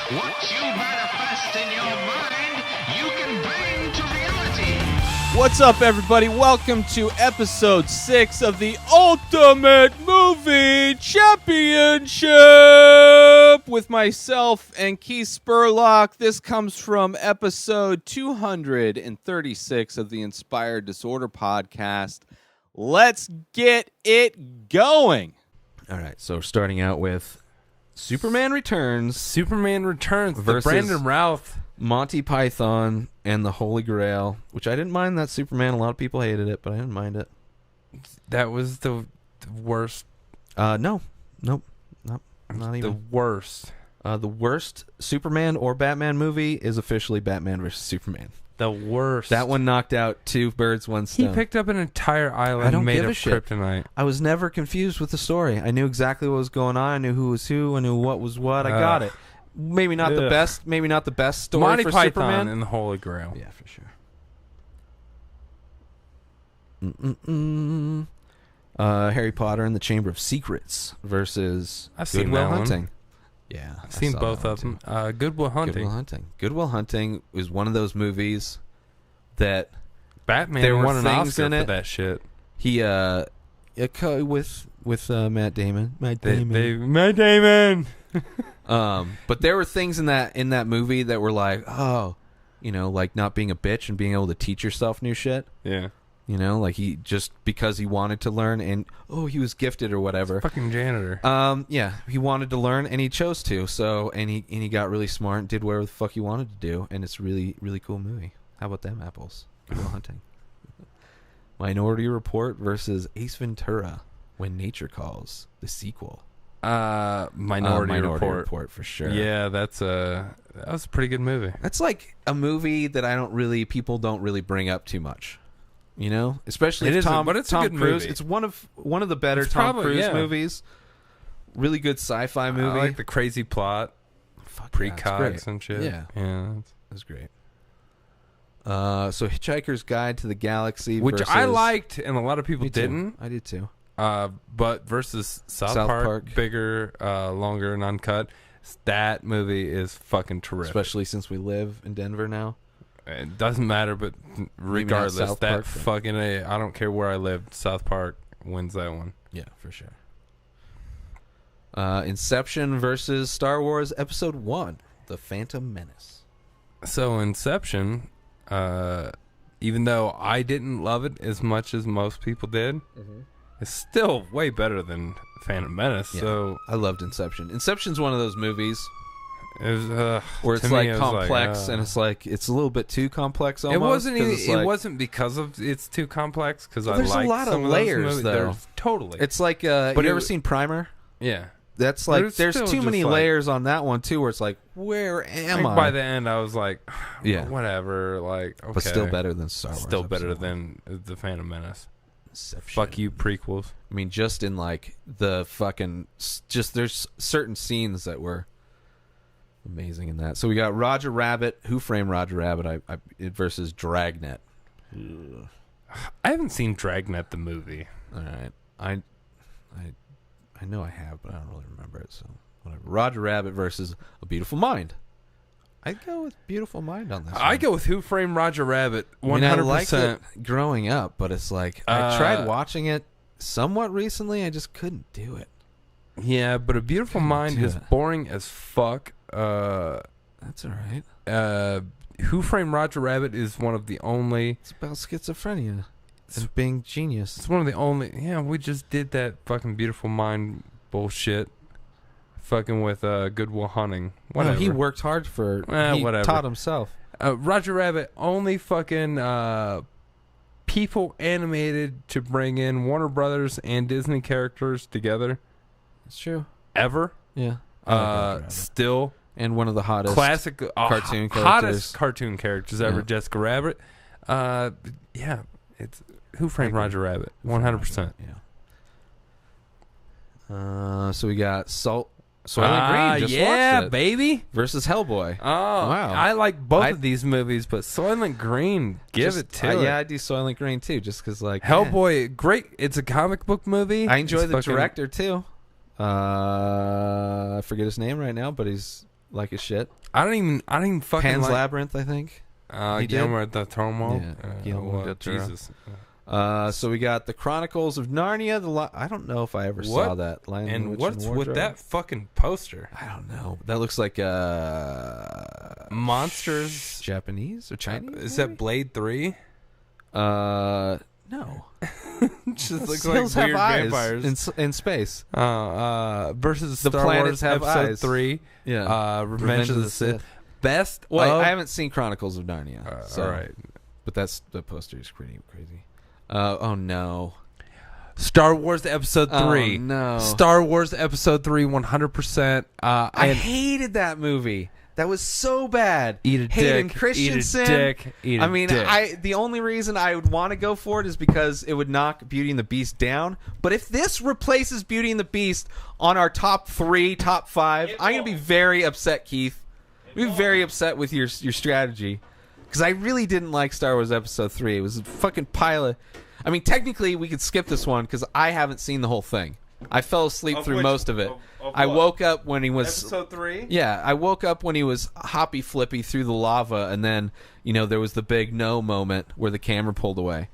What you manifest in your mind, you can bring to reality. What's up, everybody? Welcome to episode 6 of the Ultimate Movie Championship with myself and Keith Spurlock. This comes from episode 236 of the Inspired Disorder podcast. Let's get it going. All right, so starting out with Superman Returns. Superman Returns versus the Brandon Routh. Monty Python and the Holy Grail, which I didn't mind that Superman. A lot of people hated it, but I didn't mind it. That was the worst. Nope, not even. The worst. The worst Superman or Batman movie is officially Batman vs. Superman. The worst. That one knocked out two birds, one stone. He picked up an entire island I don't made give of a shit. kryptonite. I was never confused with the story. I knew exactly what was going on. I knew who was who. I knew what was what. I got it. Maybe not the best. Maybe not the best story Monty for Python Superman. and the Holy Grail. Yeah, for sure. Harry Potter and the Chamber of Secrets versus I've seen Good Will that one. Hunting. Yeah, I've seen both of them. Good Will Hunting. Good Will Hunting. Good Will Hunting is one of those movies that Batman there were won an things Oscar in for it. that shit. He with Matt Damon. Matt Damon. But there were things in that movie that were like, oh, like not being a bitch and being able to teach yourself new shit. Yeah. Like he just because he wanted to learn and he was gifted or whatever. Fucking janitor. Yeah, he wanted to learn and he chose to. So and he got really smart and did whatever the fuck he wanted to do, and it's really really cool movie. How about them apples? Good Will Hunting. Minority Report versus Ace Ventura: When Nature Calls, the sequel. Minority Report for sure. Yeah, that was a pretty good movie. That's like a movie that people don't really bring up too much. Especially but it's Tom a good Cruise. movie. It's one of the better It's Tom probably, Cruise yeah. movies. Really good sci-fi movie. I like the crazy plot, Fuck yeah, it's precogs great. and shit. Yeah, yeah, that's great. So Hitchhiker's Guide to the Galaxy, which versus, I liked, and a lot of people Me too. didn't. I did too. But versus South Park. Park, bigger, longer, and uncut. That movie is fucking terrific. Especially since we live in Denver now. It doesn't matter, but regardless, South that Park, fucking I don't care where I live. South Park wins that one. Yeah, for sure. Inception versus Star Wars Episode 1, The Phantom Menace. So Inception, even though I didn't love it as much as most people did, it's still way better than Phantom Menace. Yeah. So I loved Inception. Inception's one of those movies it was where it's like complex, and it's like it's a little bit too complex almost. It wasn't even, it's like, it wasn't because of it's too complex, because I there's like a lot some of layers those movies. though. There's, totally. It's like But you ever seen Primer? Yeah. That's But like it's there's still too many just like- layers on that one too, where it's like, where am I? By the end, I was like, Yeah. whatever. Like, okay. But still better than Star Wars. Still better Episode 1. than the Phantom Menace. Inception. Fuck you, prequels. I mean, just in like the fucking, just there's certain scenes that were amazing in that. So we got Roger Rabbit, Who Framed Roger Rabbit, versus Dragnet. Ugh. I haven't seen Dragnet the movie. All right, I know I have, but I don't really remember it. So whatever. Roger Rabbit versus A Beautiful Mind. I'd go with Beautiful Mind on this. I go with Who Framed Roger Rabbit. 100%. I mean, I liked it growing up, but it's like I tried watching it somewhat recently. I just couldn't do it. Yeah, but A Beautiful Mind is boring as fuck. That's all right. Who Framed Roger Rabbit is one of the only. It's about schizophrenia. It's being genius. It's one of the only. Yeah, we just did that fucking Beautiful Mind bullshit. Fucking with Good Will Hunting. Whatever. No, he worked hard for. He whatever. taught himself. Roger Rabbit only fucking people animated to bring in Warner Brothers and Disney characters together. It's true. Ever. Yeah. I like Roger Rabbit. Still. And one of the hottest Classic cartoon characters. hottest cartoon characters ever. Yeah. Jessica Rabbit. Yeah, it's Who Framed Roger Rabbit. 100%. Yeah. So we got Soylent Green. Just yeah, watched it. baby. Versus Hellboy. Oh, wow. I like both of these movies, but Soylent Green, give it to it. Yeah, I do Soylent Green too, just because like Hellboy, great. It's a comic book movie. I enjoy It's the director too. I forget his name right now, but he's like his shit. I don't even fucking Pan's like Labyrinth, I think. He Guillermo did? del Toro. Yeah, Guillermo del Toro. Jesus. So we got the Chronicles of Narnia. I don't know if I ever saw that. Lion, And the Witch, what's and with Wardrobe. that fucking poster? I don't know. That looks like Monsters. Japanese or Chinese? Is that Blade 3? No. Just looks Hills like have weird eyes vampires. in space. Versus The Star planets Wars have Episode eyes. 3. Yeah. Revenge of the Sith. Best. Wait, of- I haven't seen Chronicles of Narnia. So, all right. But the poster is pretty crazy. Oh no. Star Wars Episode 3. Oh, no. Star Wars Episode 3, 100%. I hated that movie. That was so bad. Eat a Hayden dick. Christensen. Eat a dick. Eat a I mean, dick. the only reason I would want to go for it is because it would knock Beauty and the Beast down. But if this replaces Beauty and the Beast on our top 3, top 5, I'm going to be very upset, Keith. I'll be very upset with your strategy. Because I really didn't like Star Wars Episode 3. It was a fucking pile of... I mean, technically, we could skip this one because I haven't seen the whole thing. I fell asleep through most of it. I woke up when he was... Episode 3? Yeah, I woke up when he was hoppy flippy through the lava, and then, there was the big no moment where the camera pulled away.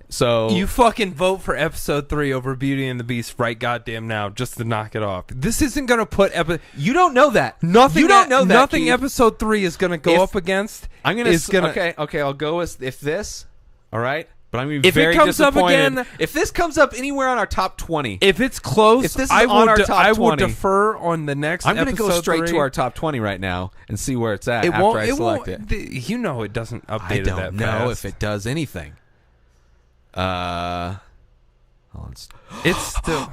So... You fucking vote for Episode 3 over Beauty and the Beast right goddamn now just to knock it off. This isn't going to put... You don't know that. Nothing. You don't know that, Nothing Keith. Episode 3 is going to go up against. I'm gonna... Okay, I'll go with if this... All right? But I'm going to be If it very comes up disappointed. again- If this comes up anywhere on our top 20... If it's close, If this is I on will our top I will 20, defer on the next I'm going to Episode go straight 3. to our top 20 right now and see where it's at It after won't. I It select won't. it. You know it doesn't update I it don't that know fast. if it does anything. Hold on. It's still.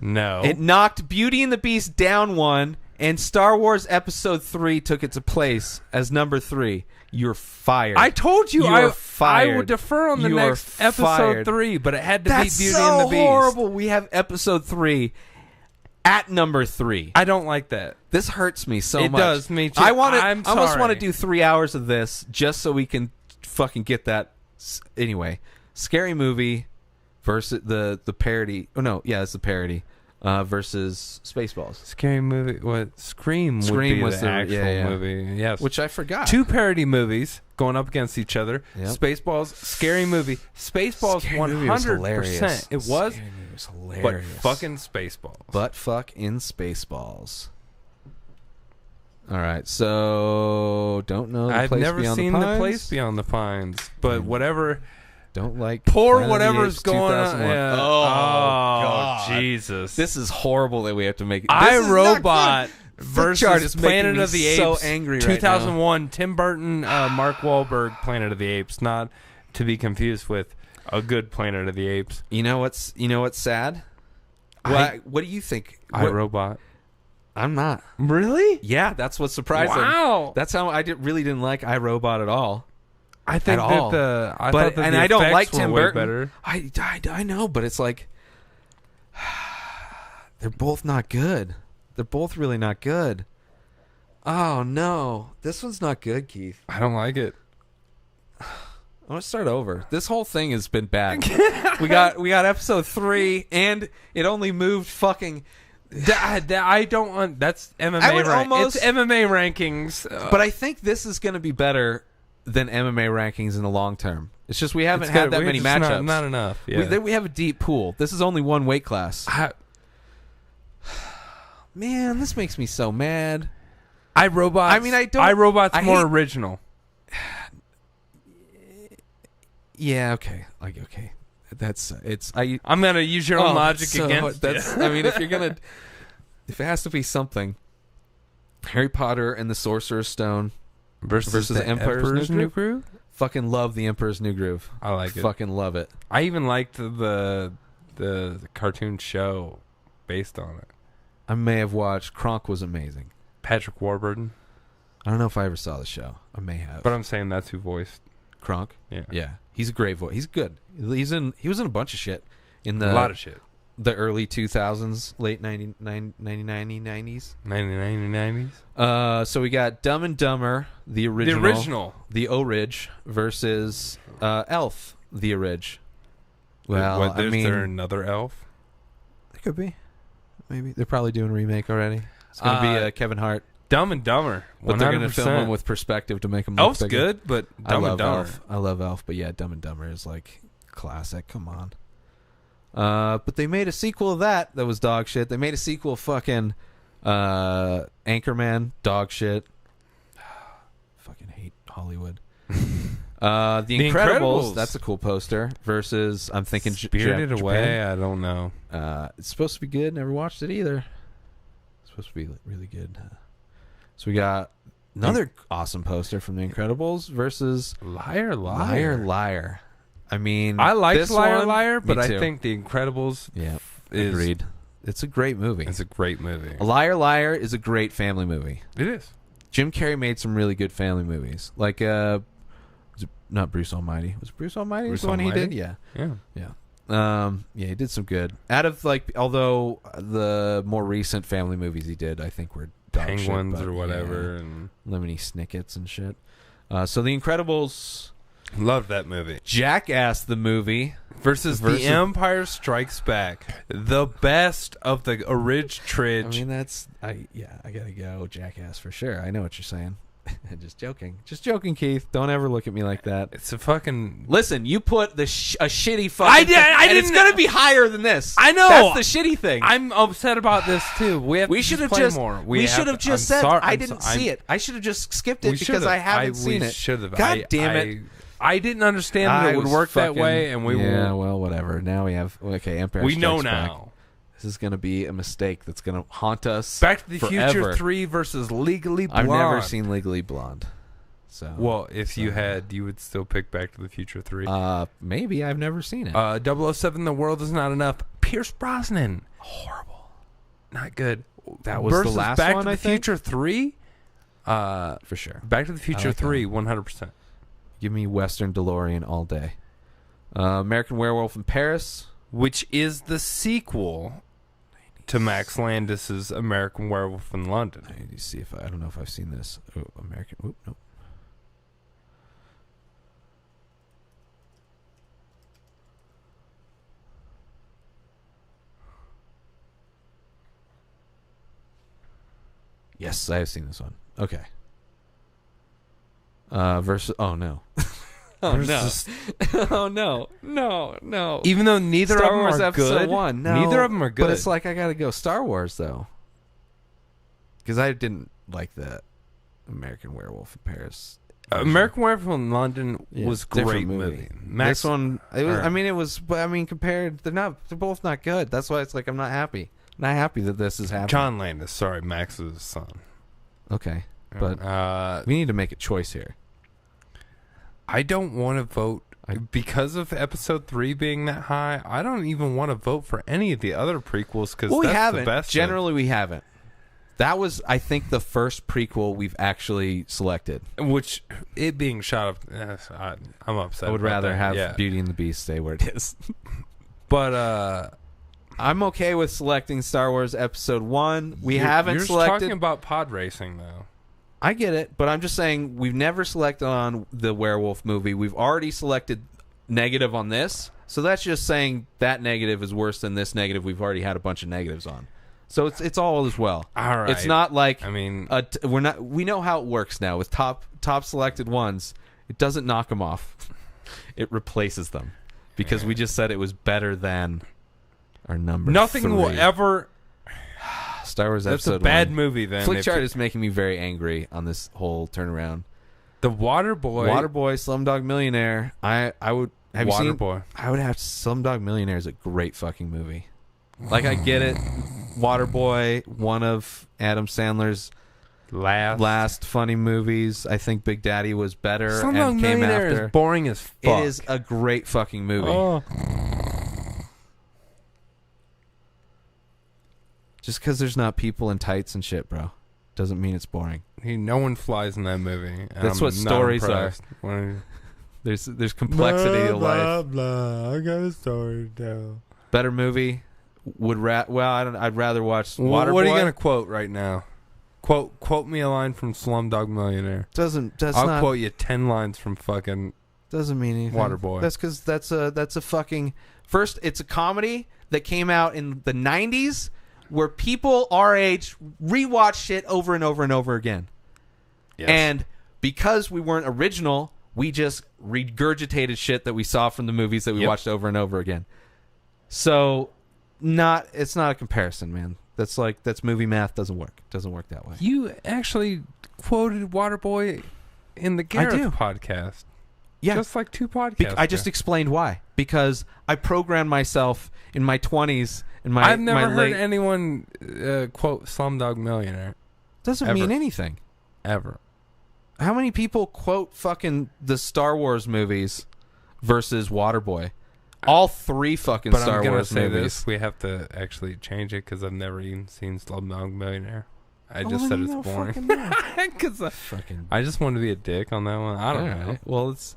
No. It knocked Beauty and the Beast down one, and Star Wars Episode 3 took its place as number 3. You're fired. I told you, You're I fired. would defer on the You are next Episode fired. 3, but it had to That's be Beauty so and the Beast. horrible. We have Episode 3 at number 3. I don't like that. This hurts me so It much. does me too. I I'm almost want to sorry. do 3 hours of this just so we can fucking get that. Anyway, Scary Movie versus the parody. Oh no, yeah, it's the parody versus Spaceballs, Scary movie. What? Scream would Scream be was the the- actual yeah. movie. Yes. which I forgot. Two parody movies going up against each other. Yep. Spaceballs, Scary Movie. Spaceballs, Scary Movie was 100%. hilarious. It was, Scary Movie was but hilarious. fucking Spaceballs. But fuck in Spaceballs. All right, so don't know. The I've Place never Beyond seen the The Pines. Place Beyond the Pines, but whatever. Don't like Pour Planet of the whatever's Apes going on. 2001. Yeah. Oh, God. Jesus. This is horrible that we have to make. I, This is not Robot good. versus Flipchart is making Planet me of the Apes. so angry right now. 2001, Tim Burton, Mark Wahlberg, Planet of the Apes, not to be confused with a good Planet of the Apes. You know what's sad? What do you think? I, Robot. I'm not. Really? Yeah, that's what's surprising. Wow. That's how really didn't like iRobot at all. I think At that all. I But thought that and the I don't effects like were Tim way Burton. better. I know, but it's like they're both not good. They're both really not good. Oh no, this one's not good, Keith. I don't like it. I'm gonna start over. This whole thing has been bad. we got Episode 3, and it only moved fucking. I don't want. That's MMA. I would almost- it's MMA rankings. But I think this is going to be better than MMA rankings in the long term. It's just we haven't it's had good. that We're many just matchups. Not enough. Yeah. We have a deep pool. This is only one weight class. Man, this makes me so mad. iRobot. I mean, I don't- iRobot's I more hate- original. Yeah, okay. Okay. I'm gonna use your own logic so against that's, you. I mean, if it has to be something, Harry Potter and the Sorcerer's Stone versus the Emperor's New Groove? Groove. Fucking love the Emperor's New Groove. I like it. Fucking love it. I even liked the cartoon show based on it. I may have watched. Kronk was amazing. Patrick Warburton. I don't know if I ever saw the show. I may have. But I'm saying that's who voiced. Kronk. Yeah. Yeah, he's a great voice. He's good. He was in a bunch of shit in A lot of shit. the early 2000s, late 1990s. 1990s. So we got Dumb and Dumber, the original, the Orig versus Elf, the Orig. Well, Is there another elf? there could be. Maybe they're probably doing a remake already. It's going to be Kevin Hart. Dumb and Dumber. 100%. But they're going to film him with perspective to make him look Elf's bigger. good, but Dumb and Dumber. I love Elf, but yeah, Dumb and Dumber is like classic. Come on. But they made a sequel of that was dog shit. They made a sequel of fucking Anchorman, dog shit. Fucking hate Hollywood. The Incredibles, that's a cool poster. Versus, I'm thinking Spirited Away. Japan. I don't know. It's supposed to be good. Never watched it either. It's supposed to be really good. So we got another awesome poster from The Incredibles versus Liar. Liar. I mean, I like this Liar one, Liar, but me I too. think The Incredibles. Yeah, is agreed. It's a great movie. It's a great movie. Liar Liar is a great family movie. It is. Jim Carrey made some really good family movies. Like, was it not Bruce Almighty? Was it Bruce Almighty Bruce the one Almighty? he did? Yeah. Yeah. Yeah, he did some good. Out of, like, although the more recent family movies he did, I think were dog Penguins shit, but or whatever. yeah, And Lemony Snickets and shit. So The Incredibles, love that movie. Jackass the movie. Versus The Empire Strikes Back. The best of the I Tridge. mean, I gotta go Jackass for sure. I know what you're saying. Just joking, Keith. Don't ever look at me like that. It's a fucking... Listen, you put a shitty fucking... I and it's didn't- gonna be higher than this. I know. That's the shitty thing. I'm upset about this too. We should have play just more. we should have just said I didn't I'm- see it. I should have just skipped it we because should've. I haven't seen we it. should have. God damn it. I didn't understand that it would work that way, and we yeah, will. well, whatever. Now we have Empire. We know Strikes Back. now. This is going to be a mistake that's going to haunt us. Back to the forever. Future 3 versus Legally Blonde. I've never seen Legally Blonde. So Well, if you had, you would still pick Back to the Future 3. maybe I've never seen it. 007, The World Is Not Enough. Pierce Brosnan. Horrible. Not good. That was versus the last Back one, to the I think? Future 3. For sure. Back to the Future like that 3, 100%. Give me Western DeLorean all day. American Werewolf in Paris. Which is the sequel to Max Landis's American Werewolf in London. I need to see if I don't know if I've seen this. Oh, American. Oop, nope. Yes, I have seen this one. Okay. Versus. Oh no. Oh Versus- no. Oh no. No. Even though neither Star of them Wars are Episode good. 1. No, Neither of them are good. But it's like I gotta go Star Wars though, because I didn't like the American Werewolf in Paris. American Werewolf in London Yeah, was different great movie. This one, it was. or- I mean, it was. But I mean, compared, they're both not good. That's why it's like I'm not happy. Not happy that this is happening. John Landis, sorry, Max's son. Okay, but Uh, we need to make a choice here. I don't want to vote because of Episode 3 being that high. I don't even want to vote for any of the other prequels because We that's haven't. the best. Generally, we haven't. That was, I think, the first prequel we've actually selected. Which it being shot up, I'm upset. I would about rather that. have Yeah. Beauty and the Beast stay where it is. But I'm okay with selecting Star Wars Episode 1. We you're haven't just selected. talking about pod racing though. I get it, but I'm just saying we've never selected on the werewolf movie. We've already selected negative on this. So that's just saying that negative is worse than this negative we've already had a bunch of negatives on. So it's all as well. All right. It's not like I mean, we know how it works now with top selected ones. It doesn't knock them off. It replaces them because we just said it was better than our number. nothing 3. will ever. Star Wars That's Episode a bad 1. movie. Then if Flickchart is making me very angry on this whole turnaround. the Waterboy. Waterboy, Slumdog Millionaire. I would have you seen? Waterboy. I would have to. Slumdog Millionaire is a great fucking movie. Like I get it. Waterboy, one of Adam Sandler's last funny movies. I think Big Daddy was better Slumdog and came Millionaire after. is boring as fuck. It is a great fucking movie. Oh. Just because there's not people in tights and shit, bro, doesn't mean it's boring. No one flies in that movie. and That's I'm what not stories impressed. When- There's complexity to life. blah. I got a story now. Better movie. I'd rather watch Waterboy. What are you gonna quote right now? Quote me a line from Slumdog Millionaire. I'll quote you 10 lines from fucking Doesn't mean anything. Waterboy. That's because that's a fucking first. It's a comedy that came out in the '90s where people our age rewatch shit over and over and over again. Yes. And because we weren't original, we just regurgitated shit that we saw from the movies that we watched over and over again. So it's not a comparison, man. That's movie math. Doesn't work. Doesn't work that way. You actually quoted Waterboy in the Gareth podcast. Yeah. Just like 2 podcasts. I just explained why. Because I programmed myself in my 20s. I've never heard anyone quote Slumdog Millionaire. Doesn't ever. mean anything. Ever. How many people quote fucking the Star Wars movies versus Waterboy? All 3 fucking Star Wars movies. This, we have to actually change it because I've never even seen Slumdog Millionaire. I just said it's boring. Because I just wanted to be a dick on that one. I don't know. Right. Well, it's...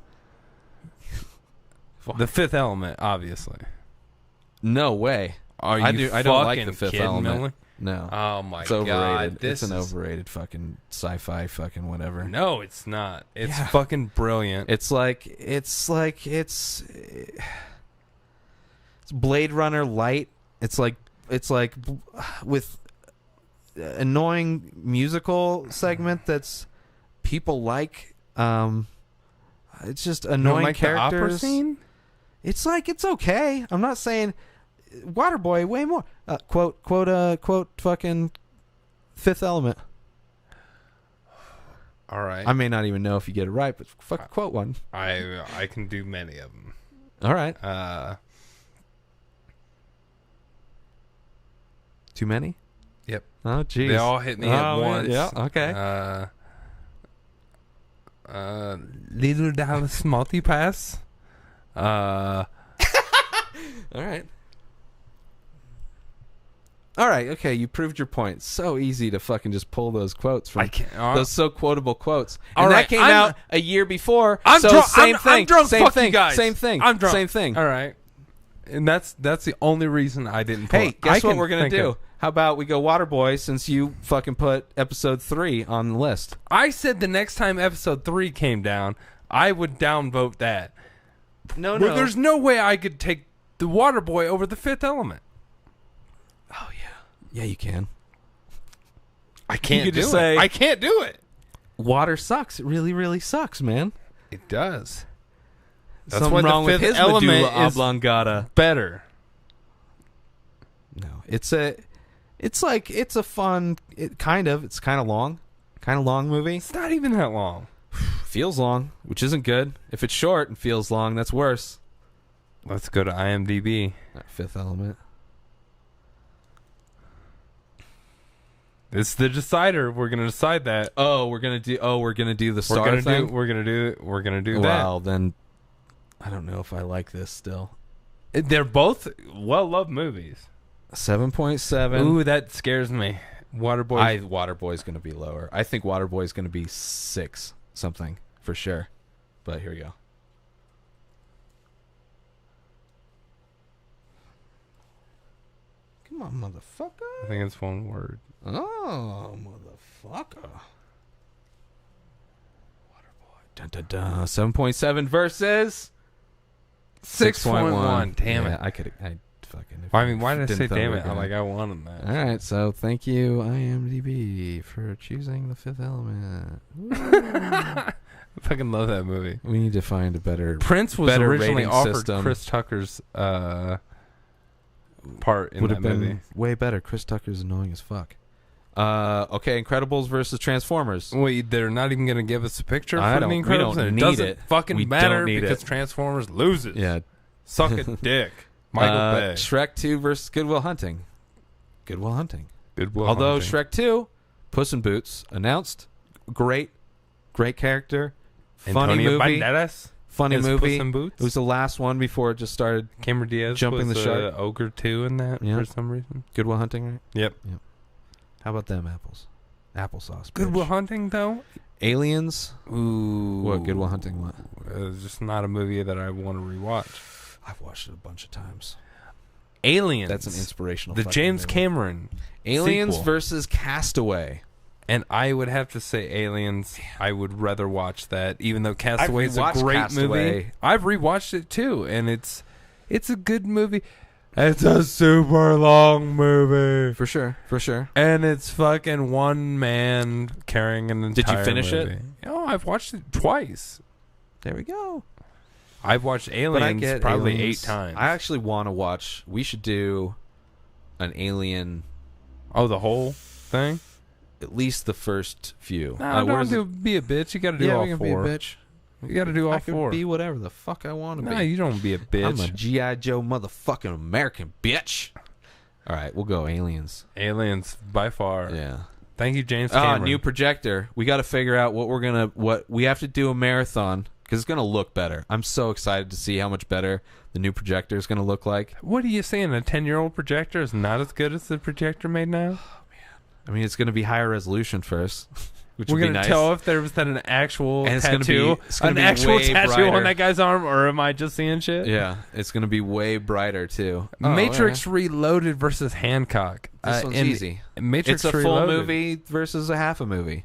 The Fifth Element, obviously. No way. Are you I don't like The Fifth Element. Millie? No. Oh my it's overrated. God. It's an overrated fucking sci-fi fucking whatever. No, it's not. It's fucking brilliant. It's Blade Runner light. It's like with annoying musical segment that's people like. It's just annoying like characters. The opera scene? It's okay. I'm not saying Waterboy way more. Quote fucking Fifth Element. All right. I may not even know if you get it right, but fucking quote one. I can do many of them. All right. Too many? Yep. Oh, jeez. They all hit me at once. Yeah, okay. Little Dallas Multipass. All right. All right, okay, you proved your point. So easy to fucking just pull those quotes from those so quotable quotes. And that came out a year before. I'm so drunk. Same thing. I'm drunk. Same Fuck thing. you guys. Same thing. I'm drunk. Same thing. All right. And that's the only reason I didn't pull Hey, it. guess what we're going to do? How about we go Waterboy since you fucking put episode 3 on the list? I said the next time episode 3 came down, I would downvote that. No. There's no way I could take the Waterboy over the Fifth Element. Oh, yeah. Yeah, you can. I can't you could do just it. say, I can't do it. Water sucks. It really, really sucks, man. It does. That's Something why wrong the with Fifth his Element medulla is oblongata. better. No, it's a fun. It's kind of long movie. It's not even that long. Feels long, which isn't good. If it's short and feels long, that's worse. Let's go to IMDb. Fifth Element. It's the decider. We're gonna decide that. We're gonna do the star thing. We're gonna do that. Well, then, I don't know if I like this still. They're both well-loved movies. 7.7. Ooh, that scares me. Waterboy's gonna be lower. I think Waterboy's gonna be 6 something for sure. But here we go. Come on, motherfucker. I think it's one word. Oh, motherfucker. Waterboy. Dun, dun, dun. 7.7 versus 6.1. Damn it. I fucking. I mean, why did I say thought damn we it? were I wanted that. All right, so thank you, IMDb, for choosing The Fifth Element. I fucking love that movie. We need to find a better Prince was better originally rating offered system. Chris Tucker's part in Would that have been movie. way better. Chris Tucker's annoying as fuck. Okay, Incredibles versus Transformers. Wait, they're not even going to give us a picture I for don't- The we Incredibles? don't and need it doesn't it. fucking We matter don't need because it. Transformers loses. Yeah. Suck a dick. Michael Bay. Shrek 2 versus Good Will Hunting. Good Will Hunting. Goodwill Although Hunting. Shrek 2, Puss in Boots, announced. Great character. Funny Antonio movie. Banderas Funny as movie. Puss in Boots. It was the last one before it just started. Cameron Diaz Jumping was the shark. Ogre 2 in that Yeah. for some reason. Good Will Hunting, right? Yep. How about them apples? Applesauce. Goodwill bitch. Hunting, though? Aliens. Ooh. What? Good Will Hunting. What? It's just not a movie that I want to rewatch. I've watched it a bunch of times. Aliens. That's an inspirational. The fucking James movie. Cameron Aliens sequel. versus Castaway. And I would have to say Aliens. I would rather watch that, even though Castaway is a rewatched great Castaway. movie. I've rewatched it too, and it's a good movie. It's a super long movie. For sure. And it's fucking one man carrying an entire Did you finish movie. it? Oh, I've watched it twice. There we go. I've watched But I Aliens get probably Aliens. 8 times. I actually want to watch. We should do an Alien. Oh, the whole thing? At least the first few. No, where's don't be a bitch. You got to do all we can 4. be a bitch. You got to do all I can 4. be whatever the fuck I want to No, be. you don't be a bitch. I'm a G.I. Joe motherfucking American bitch. All right, we'll go Aliens. Aliens by far. Yeah. Thank you, James Cameron. New projector. We got to figure out what we have to do a marathon because it's going to look better. I'm so excited to see how much better the new projector is going to look like. What are you saying? A 10-year-old projector is not as good as the projector made now? I mean, it's going to be higher resolution first, which We're would be going to nice. tell if there was an actual And it's gonna tattoo, be- it's gonna an be actual way tattoo brighter. on that guy's arm, or am I just seeing shit? Yeah, it's going to be way brighter too. Matrix Reloaded versus Hancock. This one's and easy. Matrix It's a Reloaded. full movie versus a half a movie.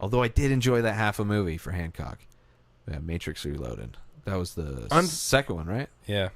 Although I did enjoy that half a movie for Hancock. Yeah, Matrix Reloaded. That was the second one, right? Yeah.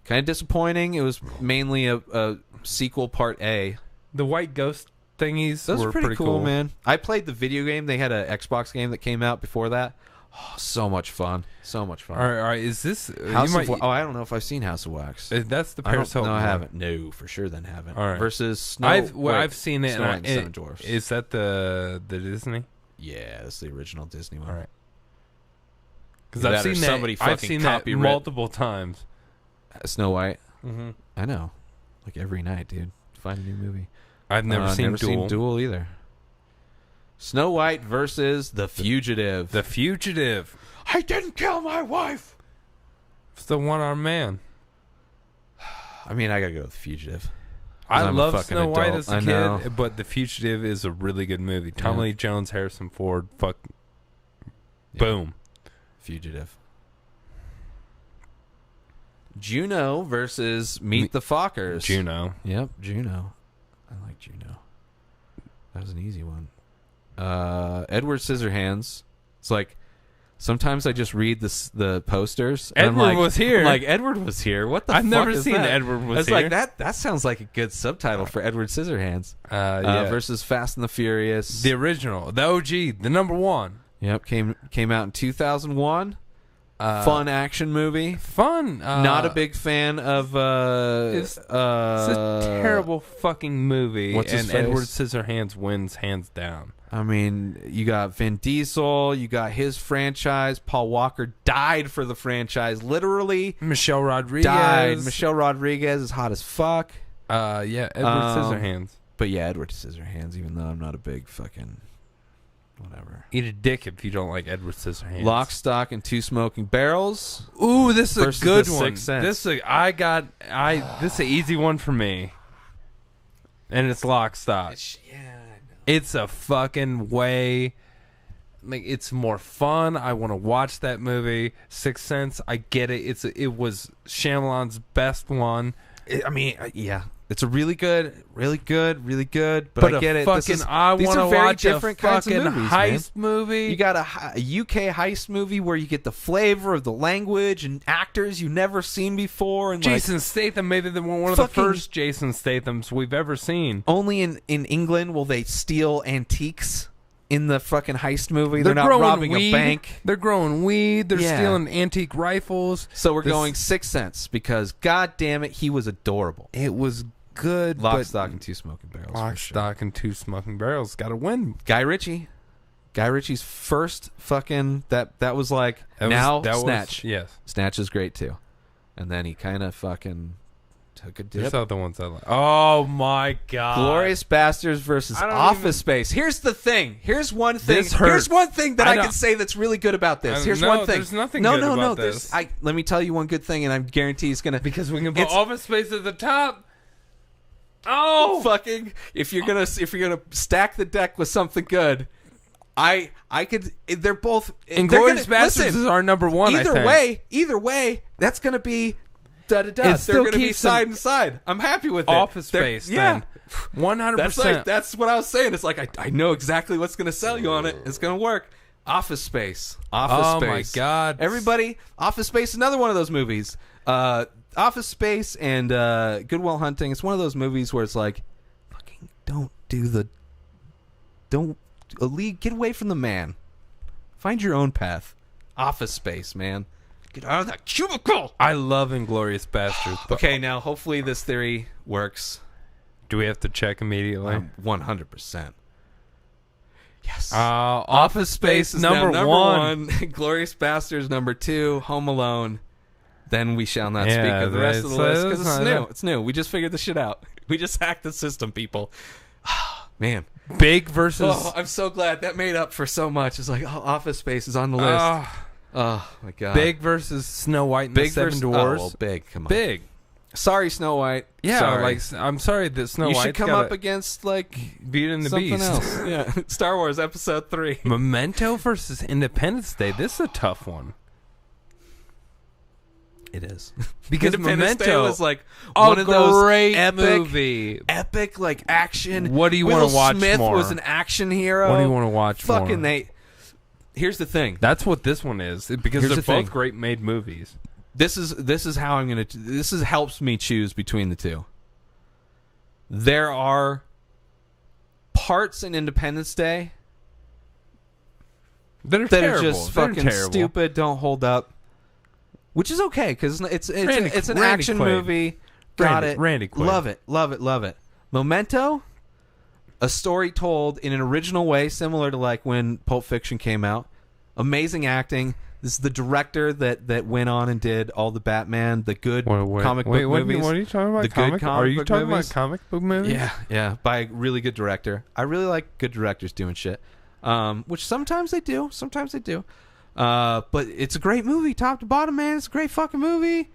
Kind of disappointing. It was mainly a sequel part A. The white ghost thingies Those were are pretty cool, man. I played the video game. They had an Xbox game that came out before that. Oh, so much fun. So much fun. All right. Is this House of I don't know if I've seen House of Wax. That's the I Paris don't, Hilton. No, I one. haven't. No, for sure then haven't. All right. Versus Snow. I've seen it. Snow White and the and Seven Dwarfs. Is that the Disney? Yeah, that's the original Disney one. All right. Because Either I've that or seen somebody that. I've fucking seen that copyright- multiple times. Snow White. Mm-hmm. I know. Like every night, dude. Find a new movie. I've never seen Duel. Either. Snow White versus The Fugitive. The Fugitive. I didn't kill my wife. It's the one-armed man. I mean, I gotta go with The Fugitive. I I'm a love fucking Snow White adult. as a I know. kid, but The Fugitive is a really good movie. Tommy Yeah. Lee Jones, Harrison Ford, Yeah. boom. Fugitive. Juno versus Meet the Fockers. Juno. Yep, Juno. I like Juno. That was an easy one. Edward Scissorhands. It's like sometimes I just read the posters. And I'm Edward like, was here. I'm like, Edward was here. What the I've fuck never is seen that? Edward was It's here. like that sounds like a good subtitle for Edward Scissorhands. Yeah. Versus Fast and the Furious. The original, the OG, the number one. Yep, came out in 2001. Fun action movie. Fun. Not a big fan of. It's a terrible fucking movie, What's his and face? Edward Scissorhands wins hands down. I mean, you got Vin Diesel, you got his franchise. Paul Walker died for the franchise, literally Michelle Rodriguez died. Michelle Rodriguez is hot as fuck. Yeah, Edward Scissorhands. But yeah, Edward Scissorhands, even though I'm not a big fucking whatever. Eat a dick if you don't like Edward Scissorhands. Lock, Stock, and Two Smoking Barrels. Ooh, this is versus a good The one. Sixth Sense. This is this is an easy one for me, and it's Lock, Stock. Yeah, I know. It's a fucking way. Like, it's more fun. I want to watch that movie. Sixth Sense, I get it. It was Shyamalan's best one. Yeah. It's a really good. But I get it. Fucking, I these want to are very watch different a kinds fucking of movies, heist man. movie. You got a UK heist movie where you get the flavor of the language and actors you've never seen before. And Jason Statham, maybe one of the first Jason Stathams we've ever seen. Only in England will they steal antiques in the fucking heist movie. They're not growing robbing weed. a bank. They're growing weed. They're Yeah. stealing antique rifles. So we're going Sixth Sense because, god damn it, he was adorable. It was good. Lock, but Stock, and Two Smoking Barrels. Lock, for sure. Stock, and Two Smoking Barrels. Got to win. Guy Ritchie's first fucking that was like That was- Snatch. Yes. Snatch is great too, and then he kind of fucking took a There's dip. other ones I like. Oh my god. Glorious Bastards versus I don't Office even- Space. Here's the thing. Here's one thing. This hurts. Here's one thing that I I, don't- can say that's really good about this. Here's no, one thing. there's nothing no, good no, about no. this. Let me tell you one good thing, and I guarantee it's gonna Because we can put It's- Office Space at the top. Oh, fucking if you're gonna stack the deck with something good. I could. They're both. Inglourious Basterds is our number one. I think. Either way, that's gonna be da da da. It They're still gonna be keeps side them- and side. I'm happy with it. Office They're- Space. yeah. Then 100%. That's what I was saying. It's like I know exactly what's gonna sell you on it. It's gonna work. Office Space. Oh Space. my god. Everybody, Office Space. Another one of those movies. Office Space and Good Will Hunting. It's one of those movies where it's like, fucking get away from the man. Find your own path. Office Space, man. Get out of that cubicle. I love Inglourious Bastards. Okay, now hopefully this theory works. Do we have to check immediately? 100%. Yes. Office Space is number now one. Glorious Bastards number 2. Home Alone. Then we shall not Yeah, speak of the rest of the list because it's not- new. It's new. We just figured this shit out. We just hacked the system, people. Man. Big versus. Oh, I'm so glad that made up for so much. It's like, Office Space is on the list. Oh my god. Big versus Snow White and the Seven Dwarfs. Oh, well, Big. Come on. Big. Sorry, Snow White. Yeah, Sorry. I'm sorry that Snow you White should come up against like Beauty and the something Beast. else. Yeah, Star Wars Episode 3. Memento versus Independence Day. This is a tough one. It is Because Independence Day Memento was like a one of those great epic, movie. like action. What do you want wanna watch Smith more? was an action hero. What do you want to watch Fucking more? Here's the thing. That's what this one is because Here's they're the both thing. great made movies. This is how I'm gonna. This helps me choose between the two. There are parts in Independence Day That are that terrible. are just They're fucking terrible. stupid, don't hold up. Which is okay because it's an Randy action Quaid. movie. Got Randy- it. Randy Quaid. Love it. Love it. Love it. Memento, a story told in an original way, similar to like when Pulp Fiction came out. Amazing acting. This is the director that went on and did all the Batman, the good comic book movies. What are you talking about? The good comic Are you book talking movies? about comic book movies? Yeah, by a really good director. I really like good directors doing shit, which sometimes they do. But it's a great movie, top to bottom, man. It's a great fucking movie.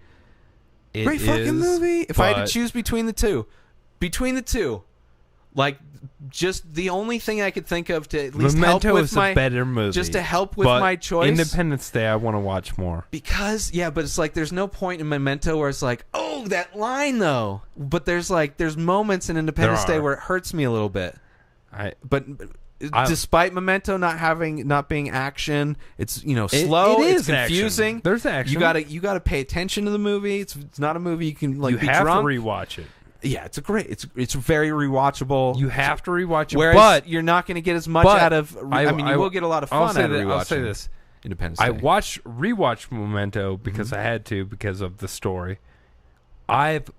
It Great fucking is, movie. If I had but- to choose between the two, like just the only thing I could think of to at least Memento help with is my a better movie. just to help with but my choice. Independence Day, I want to watch more. Because but it's like there's no point in Memento where it's like, oh, that line though. But there's moments in Independence There Day are. where it hurts me a little bit. But despite Memento not being action, it's slow. It is it's confusing. action. There's action. You gotta pay attention to the movie. It's not a movie you can like you be have drunk. to rewatch it. Yeah, it's very rewatchable. You have to rewatch it. Whereas but you're not going to get as much out of. I mean, you will get a lot of fun out of rewatching. I'll say this. Independence I Day. rewatched Memento because I had to because of the story. I've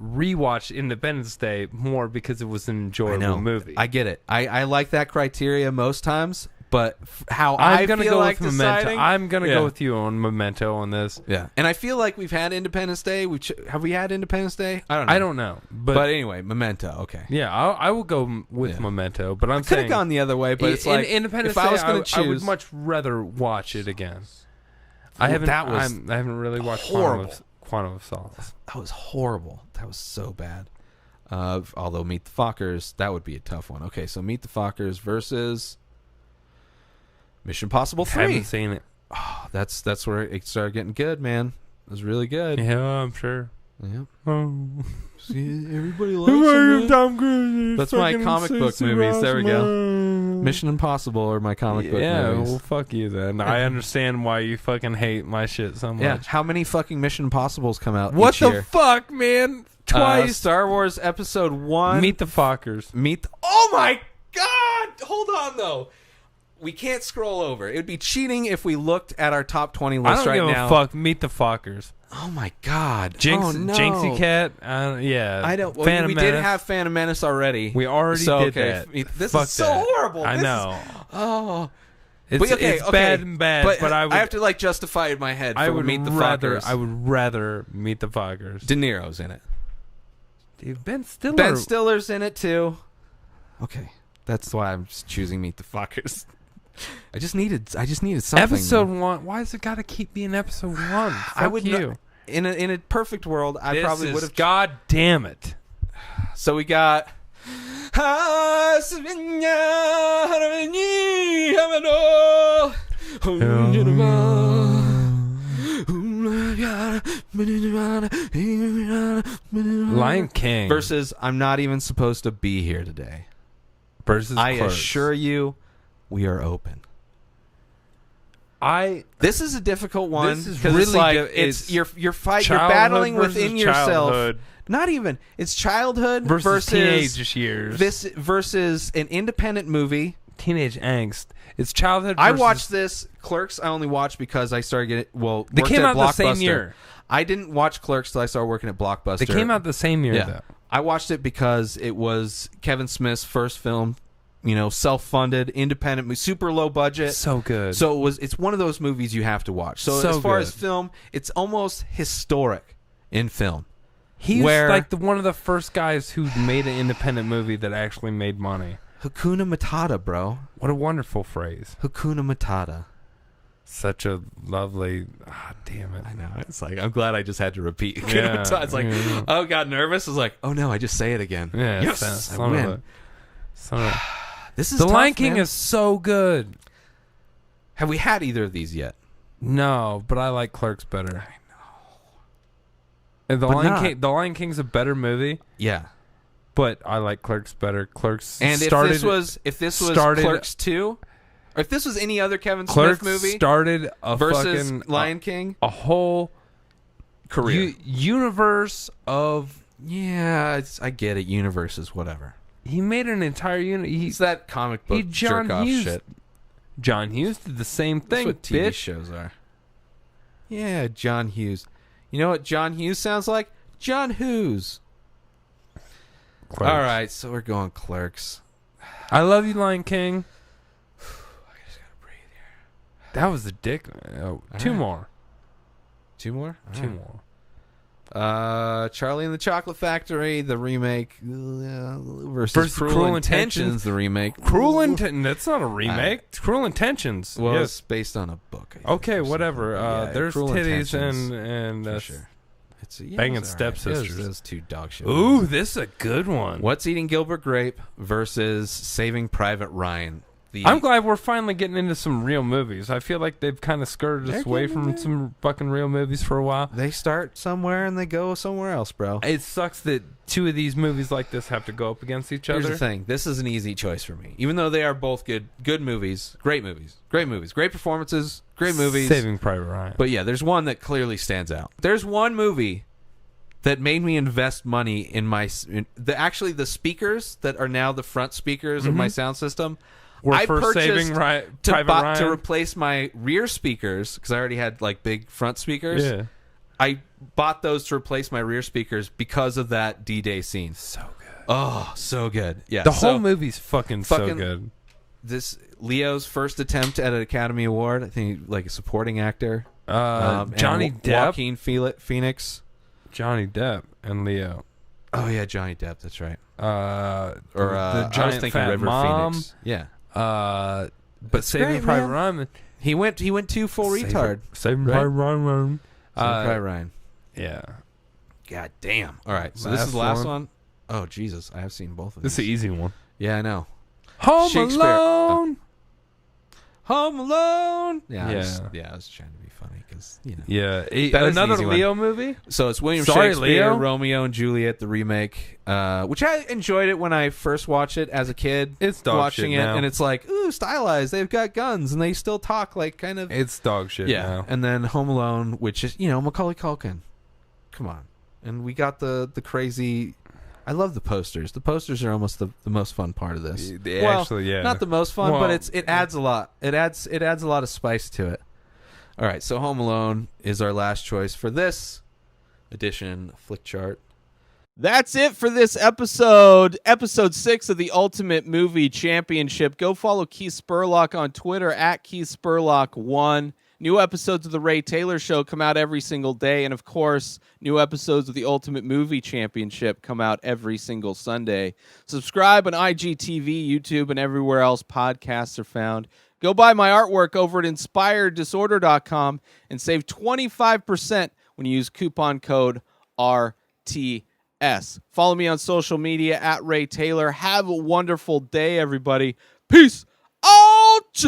rewatched Independence Day more because it was an enjoyable movie. I get it. I like that criteria most times, but how I'm I gonna feel go like with Memento. deciding, I'm gonna Yeah. go with you on Memento on this. Yeah, and I feel like we've had Independence Day. Have we had Independence Day? I don't know. But anyway, Memento. Okay. yeah, I will go with Yeah. Memento. But I'm Could have saying gone the other way, but it's like Independence if I was Day, going to I would choose, much rather watch it again. Well, I haven't. that was I haven't really watched horrible. Quantum of Solace. that was horrible. That was so bad. Although Meet the Fockers, that would be a tough one. Okay, so Meet the Fockers versus Mission Impossible 3. Haven't seen it. Oh, that's where it started getting good, man. It was really good. Yeah, I'm sure. Yeah. Oh. See, everybody likes it. Tom Cruise. That's my comic book movies. There we go. Mission Impossible are my comic book Yeah, movies. well, fuck you then. I understand why you fucking hate my shit so much. Yeah. How many fucking Mission Impossibles come out What each the year? fuck, man? Twice. Star Wars Episode 1. Meet the Fockers. Oh my God! Hold on though. We can't scroll over. It would be cheating if we looked at our top 20 I list don't right give now. a fuck. Meet the Fockers. Oh my God. Jinx, oh, no. Jinxie Cat. Yeah. I don't. Well, Phantom we Menace. did have Phantom Menace already. We already So, did okay, that. This Fuck is so that. horrible. I This know. Oh. It's, But, okay, it's okay. bad and bad, but I would. have to like justify it in my head. I would Meet the rather. Fockers. I would rather Meet the Fockers. De Niro's in it. Dude, Ben Stiller. Ben Stiller's in it too. Okay, that's why I'm just choosing Meet the Fockers. I just needed something. Episode 1. Why does it got to keep being episode 1? Fuck I would you. in a perfect world, I This probably is- would have. God damn it. So we got. Lion King versus I'm not even supposed to be here today. versus I Clerks. assure you, we are open. This is a difficult one This is because it's really like good. it's you're Childhood battling versus within yourself. childhood Not even it's childhood versus teenage years. This versus an independent movie. Teenage angst. It's childhood. I Versus, watched this Clerks. I only watched because I started getting They worked came at out the same Blockbuster. year. I didn't watch Clerks till I started working at Blockbuster. They came out the same year. Yeah, Though. I watched it because it was Kevin Smith's first film. Self-funded, independent, super low budget. So good. So it's one of those movies you have to watch. So as far as film, it's almost historic in film. He's like one of the first guys who made an independent movie that actually made money. Hakuna Matata, bro. What a wonderful phrase. Hakuna Matata. Such a lovely. Damn it. I know. It's like, I'm glad I just had to repeat. Yeah, It's like, oh, got nervous. I was like, oh no, I just say it again. Yeah, yes, I win. This is The tough, Lion King man. is so good. Have we had either of these yet? No, but I like Clerks better. I know. The Lion King's a better movie. Yeah. But I like Clerks better. Clerks and started, if this was Clerks 2, or if this was any other Kevin Clerks Smith movie started a versus fucking Lion King, a whole career universe of I get it. Universes, whatever. He made an entire unit. It's that comic book jerk off shit. John Hughes did the same thing. That's what TV bitch. shows are. Yeah, John Hughes. You know what John Hughes sounds like? John Hughes. Clerks. All right, so we're going Clerks. I love you, Lion King. I just gotta breathe here. That was a dick. Oh, two right. more. Two more? Two more. Charlie and the Chocolate Factory, the remake, versus Cruel Intentions, the remake. Cruel Intentions. That's not a remake. It's Cruel Intentions. Well, Yes. it's based on a book. I think, Okay, or whatever. something. Yeah, There's Cruel titties Intentions, and for sure. It's banging it was all right. stepsisters. Those two dog shit. Ooh, movies. this is a good one. What's Eating Gilbert Grape versus Saving Private Ryan. I'm glad we're finally getting into some real movies. I feel like they've kind of skirted us They're away getting from there. some fucking real movies for a while. They start somewhere and they go somewhere else, bro. It sucks that two of these movies like this have to go up against each Here's other. the thing. This is an easy choice for me. Even though they are both good movies, great movies, great performances, great movies. Saving Private Ryan. But yeah, there's one that clearly stands out. There's one movie that made me invest money in the speakers that are now the front speakers of my sound system. We're for purchased Saving Private Ryan. to replace my rear speakers because I already had like big front speakers. Yeah. I bought those to replace my rear speakers because of that D-Day scene. So good. Oh, so good. Yeah. The whole movie's fucking so fucking- good. This Leo's first attempt at an Academy Award. I think like a supporting actor. And Johnny Depp. Joaquin Phoenix. Johnny Depp and Leo. Oh yeah, Johnny Depp. That's right. The I was giant thinking fat River mom. Phoenix. Yeah. But That's Saving great, Private man. Ryan. He went too full retard. Saving Right? Private Ryan. Private Ryan. Yeah. God damn. All right. So this is the Last last one. one. Oh Jesus, I have seen both of This is these. an easy one. Yeah, I know. Home Shakespeare. Alone. Home Alone. Yeah. I Yeah. was trying to be funny because Yeah. That was an Another easy one. Leo movie? So it's William Sorry, Shakespeare, Leo? Romeo and Juliet, the remake, which I enjoyed it when I first watched it as a kid. It's dog watching shit it, now. and it's like, ooh, stylized. They've got guns, and they still talk like kind of. It's dog shit Yeah, now. and then Home Alone, which is Macaulay Culkin. Come on, and we got the crazy. I love the posters. The posters are almost the most fun part of this. Actually, yeah. Not the most fun, Well, but it adds a lot. It adds a lot of spice to it. All right, so Home Alone is our last choice for this edition of Flick Chart. That's it for this episode 6 of the Ultimate Movie Championship. Go follow Keith Spurlock on Twitter at KeithSpurlock1. New episodes of The Ray Taylor Show come out every single day. And, of course, new episodes of the Ultimate Movie Championship come out every single Sunday. Subscribe on IGTV, YouTube, and everywhere else podcasts are found. Go buy my artwork over at InspiredDisorder.com and save 25% when you use coupon code RTS. Follow me on social media at Ray Taylor. Have a wonderful day, everybody. Peace out!